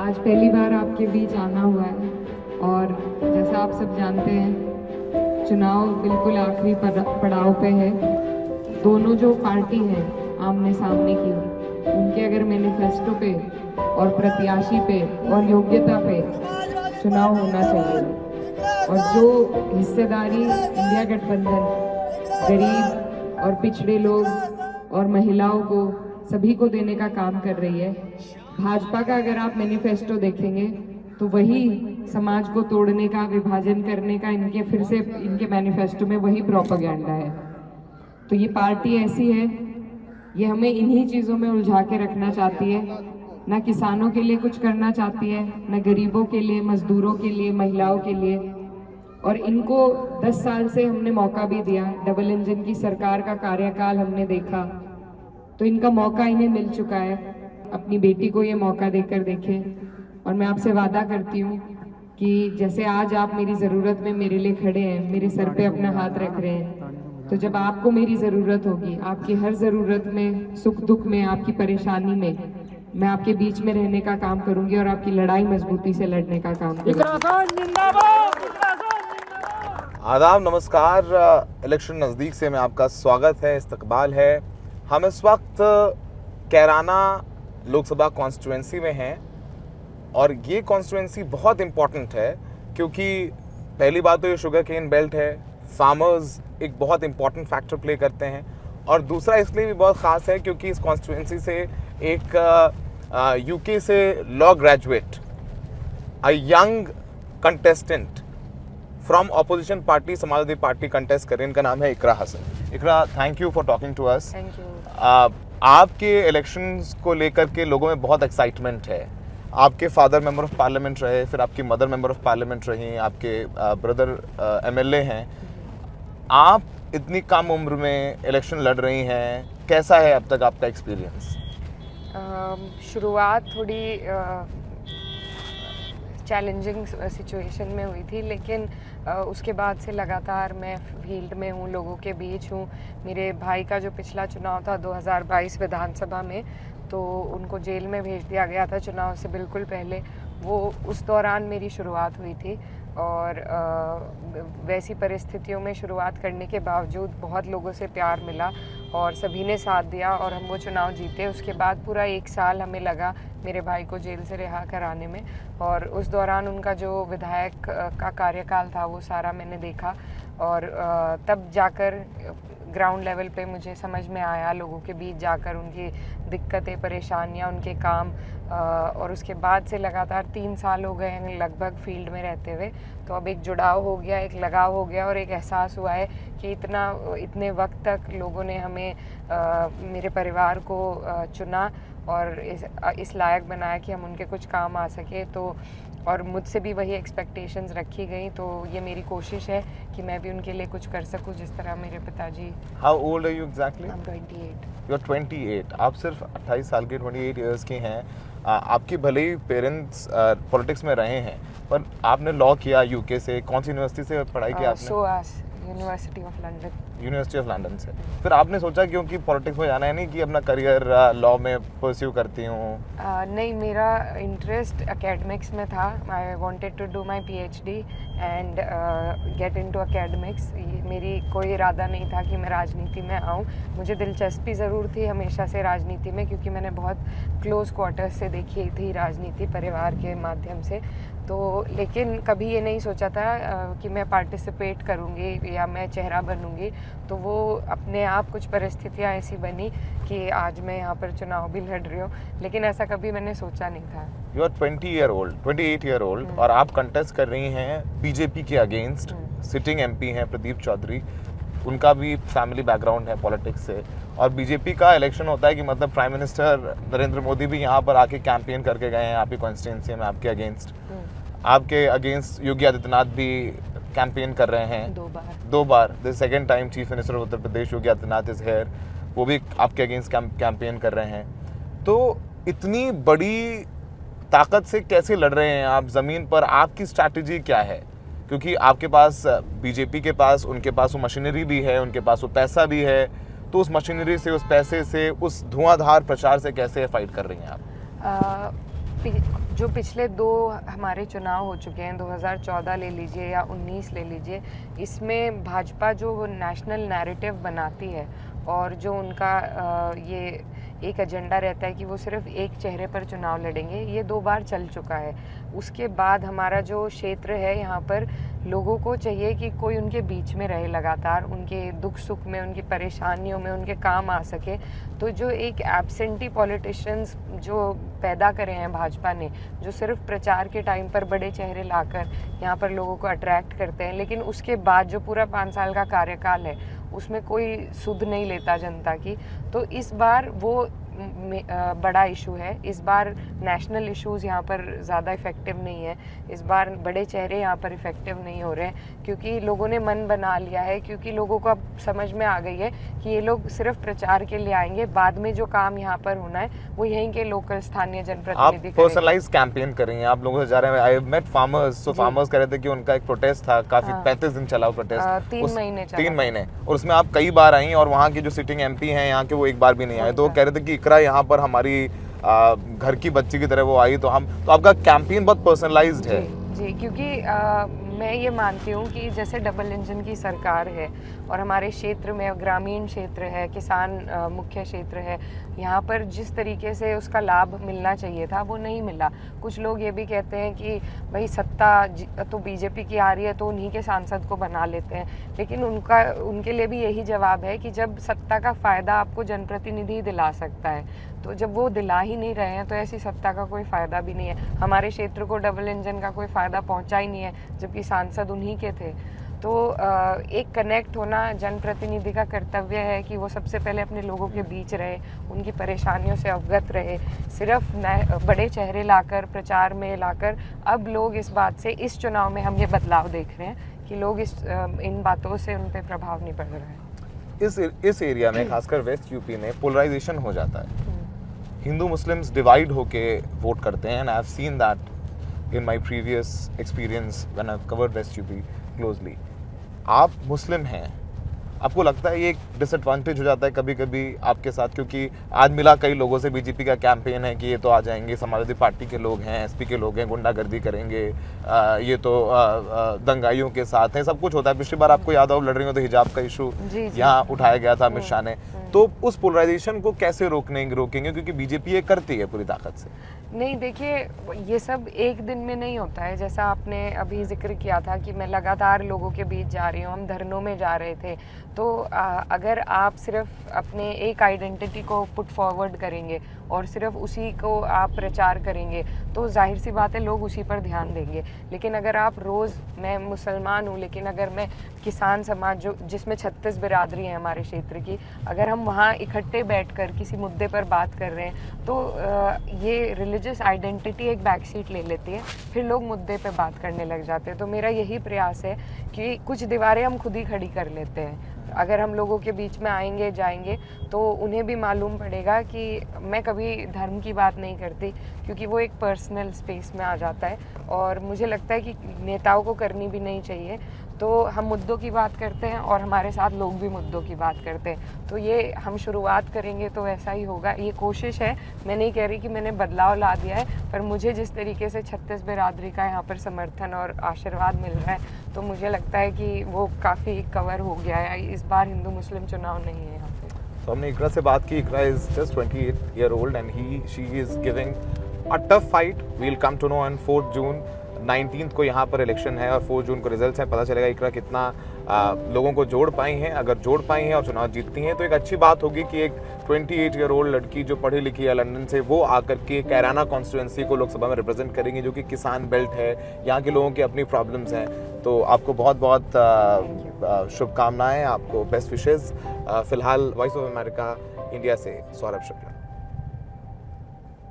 आज पहली बार आपके बीच आना हुआ है और जैसा आप सब जानते हैं चुनाव बिल्कुल आखिरी पड़ाव पे है। दोनों जो पार्टी है आमने सामने की, उनके अगर मैनिफेस्टो पे और प्रत्याशी पे और योग्यता पे चुनाव होना चाहिए। और जो हिस्सेदारी इंडिया गठबंधन गरीब और पिछड़े लोग और महिलाओं को सभी को देने का काम कर रही है, भाजपा का अगर आप मैनिफेस्टो देखेंगे तो वही समाज को तोड़ने का, विभाजन करने का इनके फिर से इनके मैनिफेस्टो में वही प्रोपेगेंडा है। तो ये पार्टी ऐसी है, ये हमें इन्हीं चीज़ों में उलझा के रखना चाहती है। ना किसानों के लिए कुछ करना चाहती है, ना गरीबों के लिए, मजदूरों के लिए, महिलाओं के लिए। और इनको 10 साल से हमने मौका भी दिया, डबल इंजन की सरकार का कार्यकाल हमने देखा, तो इनका मौका इन्हें मिल चुका है। अपनी बेटी को ये मौका देकर देखें। और मैं आपसे वादा करती हूँ कि जैसे आज आप मेरी ज़रूरत में मेरे लिए खड़े हैं, मेरे सर पे अपना हाथ रख रहे हैं, तो जब आपको मेरी ज़रूरत होगी, आपकी हर ज़रूरत में, सुख दुख में, आपकी परेशानी में, मैं आपके बीच में रहने का काम करूंगी और आपकी लड़ाई मजबूती से लड़ने का काम करूंगी। आदाब, नमस्कार। इलेक्शन नज़दीक से मैं आपका स्वागत है, इस्तकबाल है। हम इस वक्त कैराना लोकसभा कॉन्स्टिट्यूंसी में हैं और ये कॉन्स्टिट्यूंसी बहुत इम्पॉर्टेंट है क्योंकि पहली बात तो ये शुगर केन बेल्ट है, फार्मर्स एक बहुत इम्पॉर्टेंट फैक्टर प्ले करते हैं। और दूसरा इसलिए भी बहुत ख़ास है क्योंकि इस कॉन्स्टिट्यूंसी से एक यूके से law graduate, a young contestant from opposition party Samajwadi Party contest करें। इनका नाम है Iqra Hasan. Iqra, thank you for talking to us. Thank you. आपके इलेक्शंस को लेकर के लोगों में बहुत एक्साइटमेंट है। आपके फादर मेंबर ऑफ पार्लियामेंट रहे, फिर आपकी मदर मेंबर ऑफ पार्लियामेंट रही, आपके ब्रदर एमएलए हैं। आप इतनी कम उम्र में इलेक्शन लड़ रही हैं, कैसा है अब तक आपका एक्सपीरियंस? शुरुआत थोड़ी चैलेंजिंग सिचुएशन में हुई थी, लेकिन उसके बाद से लगातार मैं फील्ड में हूँ, लोगों के बीच हूँ। मेरे भाई का जो पिछला चुनाव था 2022 विधानसभा में, तो उनको जेल में भेज दिया गया था चुनाव से बिल्कुल पहले। वो उस दौरान मेरी शुरुआत हुई थी और वैसी परिस्थितियों में शुरुआत करने के बावजूद बहुत लोगों से प्यार मिला और सभी ने साथ दिया और हम वो चुनाव जीते। उसके बाद पूरा 1 साल हमें लगा मेरे भाई को जेल से रिहा कराने में, और उस दौरान उनका जो विधायक का कार्यकाल था वो सारा मैंने देखा। और तब जाकर ग्राउंड लेवल पे मुझे समझ में आया, लोगों के बीच जाकर उनकी दिक्कतें, परेशानियां, उनके काम। और उसके बाद से लगातार 3 साल हो गए हैं लगभग फील्ड में रहते हुए। तो अब एक जुड़ाव हो गया, एक लगाव हो गया और एक एहसास हुआ है कि इतने वक्त तक लोगों ने हमें, मेरे परिवार को चुना और इस लायक बनाया कि हम उनके कुछ काम आ सके। तो और मुझसे भी वही एक्सपेक्टेशंस रखी गई, तो ये मेरी कोशिश है कि मैं भी उनके लिए कुछ कर सकूं जिस तरह मेरे पिताजी। How old are you exactly? I'm 28। You are 28। आप सिर्फ 28 साल के, 28 इयर्स की हैं। आपके भले ही पेरेंट्स पॉलिटिक्स में रहे हैं, पर आपने लॉ किया यूके से। कौन सी यूनिवर्सिटी से पढ़ाई की आपने? SOAS, university of London. University of London से। फिर आपने सोचा क्योंकि पॉलिटिक्स में जाना है, नहीं कि अपना करियर लॉ में परस्यू करती हूँ? नहीं, मेरा इंटरेस्ट एकेडमिक्स में था। I wanted to do my PhD and get into academics. मेरी कोई इरादा नहीं था कि मैं राजनीति में आऊँ। मुझे दिलचस्पी ज़रूर थी हमेशा से राजनीति में, क्योंकि मैंने बहुत क्लोज क्वार्टर से देखी थी राजनीति परिवार के माध्यम से। तो लेकिन कभी ये नहीं सोचा था कि मैं पार्टिसिपेट करूँगी या मैं चेहरा बनूँगी। तो वो अपने आप कुछ परिस्थितियाँ ऐसी बनी कि आज मैं यहाँ पर चुनाव भी लड़ रही हूँ, लेकिन ऐसा कभी मैंने सोचा नहीं था। यू आर 28 ईयर ओल्ड और आप कंटेस्ट कर रही हैं बीजेपी के अगेंस्ट। सिटिंग MP हैं प्रदीप चौधरी, उनका भी फैमिली बैकग्राउंड है पॉलिटिक्स से। और बीजेपी का इलेक्शन होता है कि मतलब प्राइम मिनिस्टर नरेंद्र मोदी भी यहाँ पर आके कैंपेन करके गए हैं आपकी कॉन्स्टिट्यूंसी में, आपके अगेंस्ट। आपके अगेंस्ट योगी आदित्यनाथ भी कैंपेन कर रहे हैं 2 बार। The second time chief minister of Uttar Pradesh Yogi Adityanath is here, वो भी आपके अगेंस्ट कैंपेन कर रहे हैं। तो इतनी बड़ी ताकत से कैसे लड़ रहे हैं आप ज़मीन पर? आपकी स्ट्रैटेजी क्या है? क्योंकि आपके पास, बीजेपी के पास, उनके पास वो मशीनरी भी है, उनके पास वो पैसा भी है। तो उस मशीनरी से, उस पैसे से, उस धुआंधार प्रचार से कैसे फाइट कर रही हैं आप? जो पिछले 2 हमारे चुनाव हो चुके हैं, 2014 ले लीजिए या 19 ले लीजिए, इसमें भाजपा जो नेशनल नैरेटिव बनाती है और जो उनका ये एक एजेंडा रहता है कि वो सिर्फ एक चेहरे पर चुनाव लड़ेंगे, ये 2 बार चल चुका है। उसके बाद हमारा जो क्षेत्र है यहाँ पर लोगों को चाहिए कि कोई उनके बीच में रहे लगातार, उनके दुख सुख में, उनकी परेशानियों में उनके काम आ सके। तो जो एक एब्सेंटी पॉलिटिशियंस जो पैदा करे हैं भाजपा ने, जो सिर्फ प्रचार के टाइम पर बड़े चेहरे लाकर यहाँ पर लोगों को अट्रैक्ट करते हैं, लेकिन उसके बाद जो पूरा 5 साल का कार्यकाल है उसमें कोई सुध नहीं लेता जनता की। तो इस बार वो बड़ा इशू है। इस बार नेशनल इश्यूज यहाँ पर ज़्यादा इफ़ेक्टिव नहीं है। इस बार बड़े चेहरे यहाँ पर इफ़ेक्टिव नहीं हो रहे हैं क्योंकि लोगों ने मन बना लिया है, क्योंकि लोगों को अब समझ में आ गई है कि ये लोग सिर्फ प्रचार के लिए आएंगे, बाद में जो काम यहाँ पर होना है वो यहीं के लोकल स्थानीय जनप्रतिनिधि आप पर्सनलाइज कैंपेन कर रही हैं, आप लोगों से जा रहे हैं। आई मेट फार्मर्स, तो फार्मर्स कह रहे थे कि उनका एक प्रोटेस्ट था, काफी 35 दिन चला प्रोटेस्ट, 3 महीने, और उसमें आप कई बार आई और वहाँ के जो सिटिंग एमपी हैं यहाँ के वो एक बार भी नहीं आए। तो वो कह रहे थे कि इकरा यहाँ पर हमारी घर की बच्ची की तरह वो आई। तो आपका कैंपेन बहुत पर्सनलाइज्ड है। जी, क्योंकि मैं ये मानती हूँ कि जैसे डबल इंजन की सरकार है और हमारे क्षेत्र में ग्रामीण क्षेत्र है, किसान मुख्य क्षेत्र है, यहाँ पर जिस तरीके से उसका लाभ मिलना चाहिए था वो नहीं मिला। कुछ लोग ये भी कहते हैं कि भाई सत्ता तो बीजेपी की आ रही है तो उन्हीं के सांसद को बना लेते हैं, लेकिन उनके लिए भी यही जवाब है कि जब सत्ता का फ़ायदा आपको जनप्रतिनिधि दिला सकता है, तो जब वो दिला ही नहीं रहे हैं तो ऐसी सत्ता का कोई फ़ायदा भी नहीं है। हमारे क्षेत्र को डबल इंजन का कोई फ़ायदा पहुंचा ही नहीं है, जबकि सांसद उन्हीं के थे। तो एक कनेक्ट होना जनप्रतिनिधि का कर्तव्य है कि वो सबसे पहले अपने लोगों के बीच रहे, उनकी परेशानियों से अवगत रहे। सिर्फ बड़े चेहरे लाकर, प्रचार में लाकर, अब लोग इस बात से, इस चुनाव में हम ये बदलाव देख रहे हैं कि लोग इन बातों से उन पर प्रभाव नहीं पड़ रहा है। इस एरिया में, खासकर वेस्ट यूपी में, पोलराइजेशन हो जाता है। हिंदू मुस्लिम्स डिवाइड होके वोट करते हैं, and I have seen that in my previous experience when I covered west UP closely. आप मुस्लिम हैं, आपको लगता है ये एक डिसएडवांटेज हो जाता है कभी कभी आपके साथ? क्योंकि आज मिला कई लोगों से, बीजेपी का कैंपेन है कि ये तो आ जाएंगे, समाजवादी पार्टी के लोग हैं, एसपी के लोग हैं, गुंडागर्दी करेंगे, ये तो दंगाइयों के साथ हैं, सब कुछ होता है। पिछली बार आपको याद हो, लड़ रही हो तो हिजाब का इशू यहाँ उठाया गया था अमित शाह ने। तो उस पोलराइजेशन को कैसे रोकेंगे? क्योंकि बीजेपी ये करती है पूरी ताकत से। नहीं, देखिए, ये सब एक दिन में नहीं होता है। जैसा आपने अभी जिक्र किया था कि मैं लगातार लोगों के बीच जा रही हूँ, हम धरनों में जा रहे थे। तो अगर आप सिर्फ अपने एक आइडेंटिटी को पुट फॉरवर्ड करेंगे और सिर्फ उसी को आप प्रचार करेंगे तो जाहिर सी बात है लोग उसी पर ध्यान देंगे। लेकिन अगर आप रोज़, मैं मुसलमान हूँ लेकिन अगर मैं किसान समाज जिसमें 36 बिरादरी है हमारे क्षेत्र की, अगर हम वहाँ इकट्ठे बैठकर किसी मुद्दे पर बात कर रहे हैं तो ये रिलीजियस आइडेंटिटी एक बैक सीट ले लेती है, फिर लोग मुद्दे पे बात करने लग जाते हैं। तो मेरा यही प्रयास है कि कुछ दीवारें हम खुद ही खड़ी कर लेते हैं। अगर हम लोगों के बीच में आएंगे जाएंगे तो उन्हें भी मालूम पड़ेगा कि मैं कभी धर्म की बात नहीं करती, क्योंकि वो एक पर्सनल स्पेस में आ जाता है और मुझे लगता है कि नेताओं को करनी भी नहीं चाहिए। तो हम मुद्दों की बात करते हैं और हमारे साथ लोग भी मुद्दों की बात करते हैं। तो ये हम शुरुआत करेंगे तो ऐसा ही होगा। ये कोशिश है, मैं नहीं कह रही कि मैंने बदलाव ला दिया है, पर मुझे जिस तरीके से 36 बिरादरी का यहाँ पर समर्थन और आशीर्वाद मिल रहा है तो मुझे लगता है कि वो काफ़ी कवर हो गया है। इस बार हिंदू मुस्लिम चुनाव नहीं है यहाँ पे। तो हमने इकरा से बात की। Iqra is just 28 year old and she is giving a tough fight. We will come to know on 4 June. 19 को यहाँ पर इलेक्शन है और 4 जून को रिजल्ट्स हैं, पता चलेगा इकरा कितना लोगों को जोड़ पाई हैं। अगर जोड़ पाई हैं और चुनाव जीतती हैं तो एक अच्छी बात होगी कि एक 28 ईयर ओल्ड लड़की जो पढ़ी लिखी है लंदन से, वो आकर के कैराना कॉन्स्टिट्यूंसी को लोकसभा में रिप्रेजेंट करेंगी, जो कि किसान बेल्ट है, यहाँ के लोगों की अपनी प्रॉब्लम्स हैं। तो आपको बहुत बहुत शुभकामनाएं, आपको बेस्ट विशेज़। फिलहाल वॉइस ऑफ अमेरिका इंडिया से सौरभ शुक्ला।